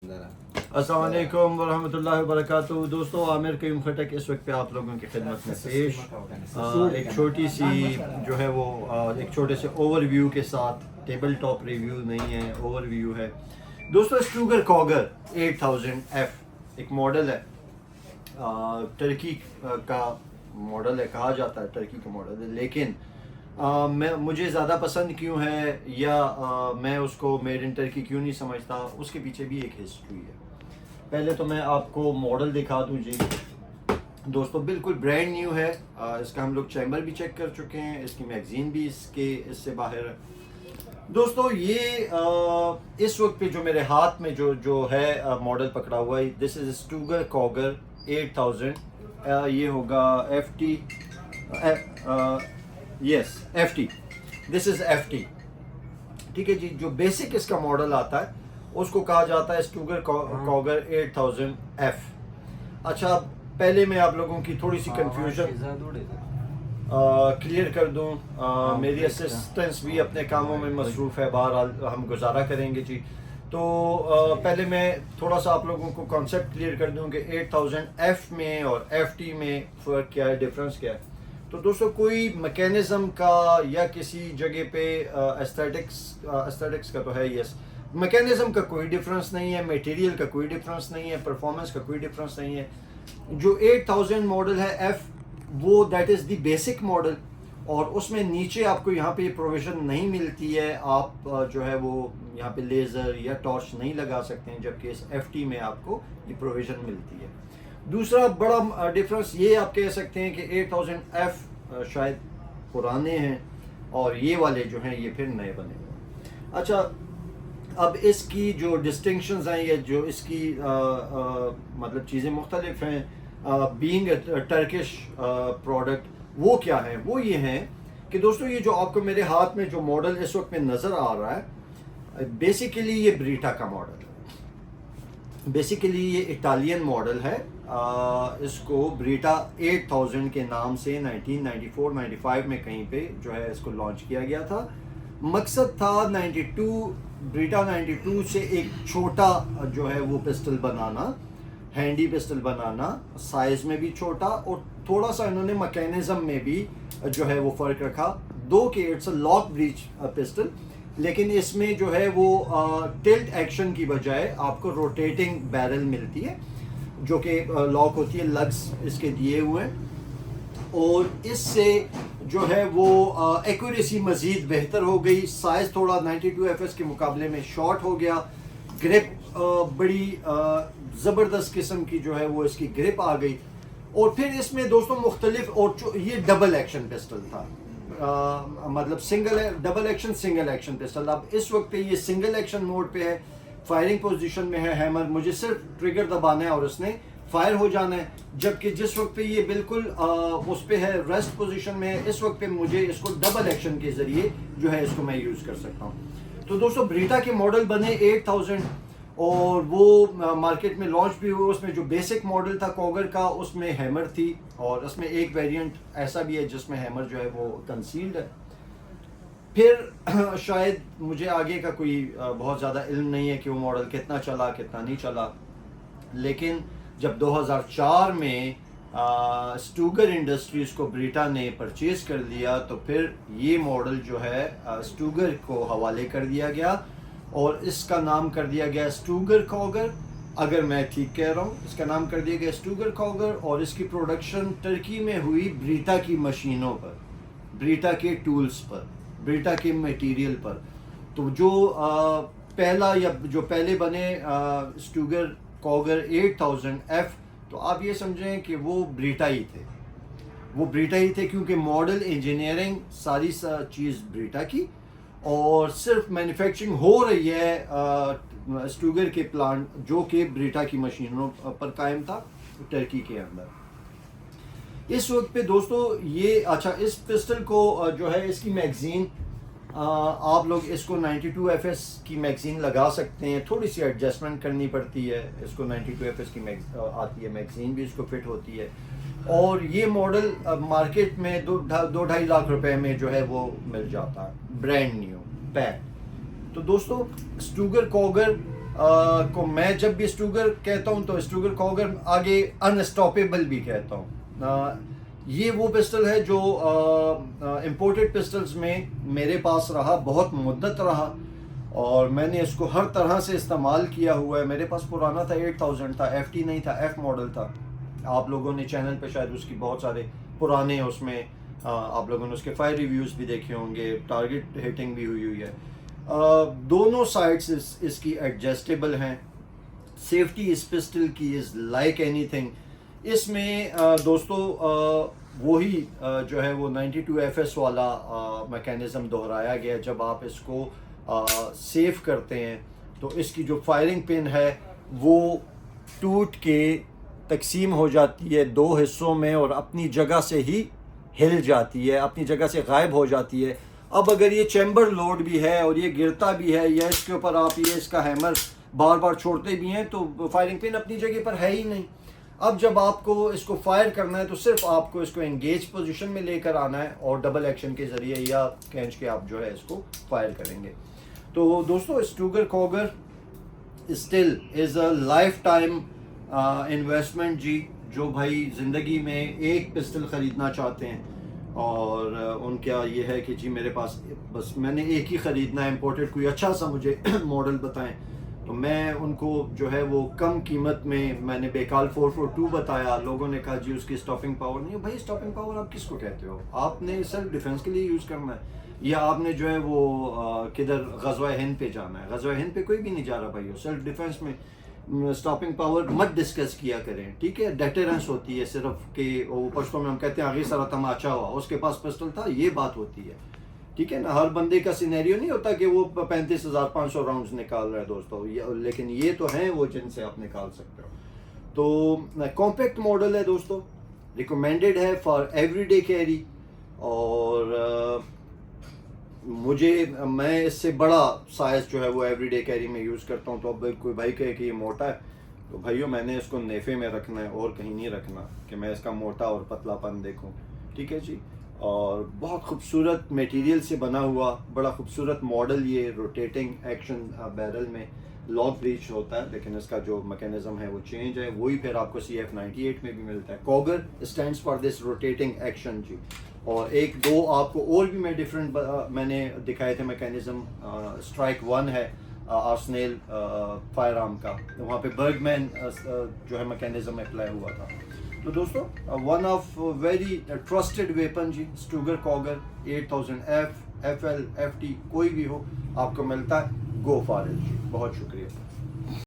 अस्सलाम वालेकुम वरहमतुल्लाहि वबरकातुहू। दोस्तों, आमिर कयूम खटक इस वक्त पे आप लोगों की खिदमत में पेश एक छोटी सी जो है वो एक छोटे से ओवरव्यू के साथ, टेबल टॉप रिव्यू नहीं है, ओवरव्यू है। दोस्तों, स्टूगर कॉगर 8000F एक मॉडल है, टर्की का मॉडल है, कहा जाता है टर्की का मॉडल है, लेकिन मुझे ज़्यादा पसंद क्यों है या मैं उसको मेड इन टर्की क्यों नहीं समझता, उसके पीछे भी एक हिस्ट्री है। पहले तो मैं आपको मॉडल दिखा दूँ जी। दोस्तों, बिल्कुल ब्रांड न्यू है, इसका हम लोग चैम्बर भी चेक कर चुके हैं, इसकी मैगज़ीन भी इससे बाहर है। दोस्तों, ये इस वक्त पे जो मेरे हाथ में जो है मॉडल पकड़ा हुआ है, दिस इज़ स्टूगर कॉगर 8000। ये होगा FT, yes FT, this is FT। ठीक है जी। जो बेसिक इसका मॉडल आता है उसको कहा जाता है स्टूगर कॉगर 8000F। अच्छा, पहले मैं आप लोगों की थोड़ी सी कंफ्यूजन क्लियर कर दूं। मेरी असिस्टेंट्स भी अपने कामों में मसरूफ़ है, बहरहाल हम गुजारा करेंगे जी। तो पहले मैं थोड़ा सा आप लोगों को कॉन्सेप्ट क्लियर कर दूं कि 8000F में और FT में फ़र्क क्या है, डिफरेंस क्या है। तो दोस्तों, कोई मैकेनिज़्म का या किसी जगह पे एस्थेटिक्स का तो है, यस, मैकेनिज़्म का कोई डिफरेंस नहीं है, मटेरियल का कोई डिफरेंस नहीं है, परफॉर्मेंस का कोई डिफरेंस नहीं है। जो 8000 मॉडल है F, वो that is the basic model, और उसमें नीचे आपको यहाँ पे प्रोविज़न नहीं मिलती है, आप जो है वो यहाँ पे लेज़र या टॉर्च नहीं लगा सकते हैं, जबकि इस FT में आपको ये प्रोविज़न मिलती है। दूसरा बड़ा डिफरेंस ये आप कह सकते हैं कि 8000F शायद पुराने हैं और ये वाले जो हैं ये फिर नए बने हुए हैं। अच्छा, अब इसकी जो डिस्टिंक्शंस हैं या जो इसकी मतलब चीज़ें मुख्तलिफ हैं बीइंग टर्किश प्रोडक्ट, वो क्या है, वो ये हैं कि दोस्तों, ये जो आपको मेरे हाथ में जो मॉडल इस वक्त में नज़र आ रहा है, बेसिकली ये ब्रीटा का मॉडल है। बेसिकली ये इटालियन मॉडल है। इसको ब्रीटा 8000 के नाम से 1994-95 में कहीं पे जो है इसको लॉन्च किया गया था। मकसद था ब्रीटा 92 से एक छोटा जो है वो पिस्टल बनाना, हैंडी पिस्टल बनाना, साइज़ में भी छोटा, और थोड़ा सा इन्होंने मैकेनिज़्म में भी जो है वो फ़र्क रखा। दो के it's a lock breach pistol, लेकिन इसमें जो है वो टिल्ट एक्शन की बजाय आपको रोटेटिंग बैरल मिलती है, जो कि लॉक होती है, लग्स इसके दिए हुए हैं, और इससे जो है वो एक्यूरेसी मज़ीद बेहतर हो गई। साइज़ थोड़ा 92FS के मुकाबले में शॉर्ट हो गया। ग्रिप बड़ी ज़बरदस्त किस्म की जो है वो इसकी ग्रिप आ गई। और फिर इसमें दोस्तों मुख्तलिफ, और ये डबल एक्शन पिस्टल था, मतलब double action single action pistol. अब इस वक्त पे ये सिंगल एक्शन मोड पे है, फायरिंग पोजीशन में है हैमर, मुझे सिर्फ ट्रिगर दबाना है और इसने फायर हो जाना है। जबकि जिस वक्त पे ये बिल्कुल उस पे है, रेस्ट पोजीशन में है, इस वक्त पे मुझे इसको डबल एक्शन के ज़रिए जो है इसको मैं यूज़ कर सकता हूँ। तो दोस्तों, ब्रीटा के मॉडल बने 8000 और वो मार्केट में लॉन्च भी हुए। उसमें जो बेसिक मॉडल था कॉगर का, उसमें हैमर थी, और उसमें एक वेरिएंट ऐसा भी है जिसमें हैमर जो है वो कंसील्ड है। फिर शायद मुझे आगे का कोई बहुत ज़्यादा इल्म नहीं है कि वो मॉडल कितना चला कितना नहीं चला, लेकिन जब 2004 में स्टूगर इंडस्ट्रीज़ को ब्रीटा ने परचेज़ कर लिया, तो फिर ये मॉडल जो है स्टूगर को हवाले कर दिया गया और इसका नाम कर दिया गया स्टूगर कॉगर। अगर मैं ठीक कह रहा हूँ, इसका नाम कर दिया गया स्टूगर कॉगर, और इसकी प्रोडक्शन टर्की में हुई ब्रीटा की मशीनों पर, ब्रीटा के टूल्स पर, ब्रीटा के मटेरियल पर। तो जो पहला या जो पहले बने स्टूगर कॉगर 8000F, तो आप ये समझें कि वो ब्रीटा ही थे, वो ब्रीटा ही थे, क्योंकि मॉडल इंजीनियरिंग सारी चीज़ ब्रीटा की, और सिर्फ मैन्युफैक्चरिंग हो रही है स्टूगर के प्लांट जो कि ब्रीटा की मशीनों पर कायम था टर्की के अंदर। इस वक्त पे दोस्तों ये, अच्छा, इस पिस्टल को जो है इसकी मैगज़ीन, आप लोग इसको 92FS की मैगज़ीन लगा सकते हैं, थोड़ी सी एडजस्टमेंट करनी पड़ती है, इसको 92FS की आती है मैगज़ीन भी, इसको फिट होती है। और ये मॉडल मार्केट में 2-2.5 लाख रुपए में जो है वो मिल जाता है, ब्रांड न्यू पैक। तो दोस्तों, स्टूगर कॉगर को मैं जब भी स्टूगर कहता हूँ तो स्टूगर कॉगर आगे अनस्टॉपेबल भी कहता हूँ। ये वो पिस्टल है जो इम्पोर्टेड पिस्टल्स में मेरे पास रहा, बहुत मुद्दत रहा, और मैंने इसको हर तरह से इस्तेमाल किया हुआ है। मेरे पास पुराना था 8000 था, FT नहीं था, F मॉडल था। आप लोगों ने चैनल पे शायद उसकी बहुत सारे पुराने उसमें आप लोगों ने उसके फायर रिव्यूज़ भी देखे होंगे, टारगेट हिटिंग भी हुई हुई है। दोनों साइड्स इसकी एडजस्टेबल हैं। सेफ्टी इस पिस्टल की इज़ लाइक एनीथिंग। इसमें दोस्तों वही जो है वो 92FS वाला मैकेनिज़्म दोहराया गया। जब आप इसको सेव करते हैं तो इसकी जो फायरिंग पिन है वो टूट के तकसीम हो जाती है 2 हिस्सों में और अपनी जगह से ही हिल जाती है, अपनी जगह से गायब हो जाती है। अब अगर ये चैम्बर लोड भी है और ये गिरता भी है या इसके ऊपर आप ये इसका हैमर बार बार छोड़ते भी हैं तो फायरिंग पिन अपनी जगह पर है ही नहीं। अब जब आपको इसको फायर करना है तो सिर्फ आपको इसको एंगेज पोजीशन में लेकर आना है और डबल एक्शन के ज़रिए या खींच के आप जो है इसको फायर करेंगे। तो दोस्तों Stoeger Cougar still is a lifetime investment जी। जो भाई ज़िंदगी में एक पिस्टल ख़रीदना चाहते हैं और उनका ये है कि जी मेरे पास बस मैंने एक ही ख़रीदना है इम्पोर्टेड, कोई अच्छा सा मुझे मॉडल बताएं, तो मैं उनको जो है वो कम कीमत में मैंने बेकाल 442 बताया। लोगों ने कहा जी उसकी स्टॉपिंग पावर नहीं है। भाई स्टॉपिंग पावर आप किसको कहते हो? आपने सेल्फ डिफेंस के लिए यूज़ करना है या आपने जो है वो किधर गज़वा हिंद पे जाना है? गज़वा हिंद पे कोई भी नहीं जा रहा भाई। सेल्फ डिफेंस में स्टॉपिंग पावर मत डिस्कस किया करें, ठीक है? डेटरेंस होती है सिर्फ कि वो पश्तों में हम कहते हैं आगे सारा तमाचा हुआ, उसके पास पिस्टल था, ये बात होती है, ठीक है ना? हर बंदे का सिनेरियो नहीं होता कि वो 35,500 राउंड्स निकाल रहा है दोस्तों, लेकिन ये तो हैं वो जिनसे आप निकाल सकते हो। तो कॉम्पैक्ट मॉडल है दोस्तों, रिकमेंडेड है फॉर एवरीडे कैरी। और मैं इससे बड़ा साइज़ जो है वो एवरीडे कैरी में यूज़ करता हूँ। तो अब कोई भाई कहे कि ये मोटा है, तो भाइयों मैंने इसको नेफे में रखना है और कहीं नहीं रखना कि मैं इसका मोटा और पतलापन देखूँ, ठीक है जी। और बहुत खूबसूरत मटेरियल से बना हुआ बड़ा खूबसूरत मॉडल, ये रोटेटिंग एक्शन बैरल में लॉन्ग रीच होता है, लेकिन इसका जो मैकेनिज्म है वो चेंज है। वही फिर आपको CF98 में भी मिलता है। Cougar stands for this rotating action जी। और एक दो आपको और भी मैं डिफरेंट मैंने दिखाए थे मैकेनिज्म। स्ट्राइक 1 है आर्सेनल फायर आर्म का, तो वहाँ पे बर्गमैन जो है मैकेनिज्म अप्लाई हुआ था। तो दोस्तों one of very trusted weapon जी Stoeger Cougar 8000F, FL, FT कोई भी हो आपको मिलता है। गो फॉर इट जी। बहुत शुक्रिया।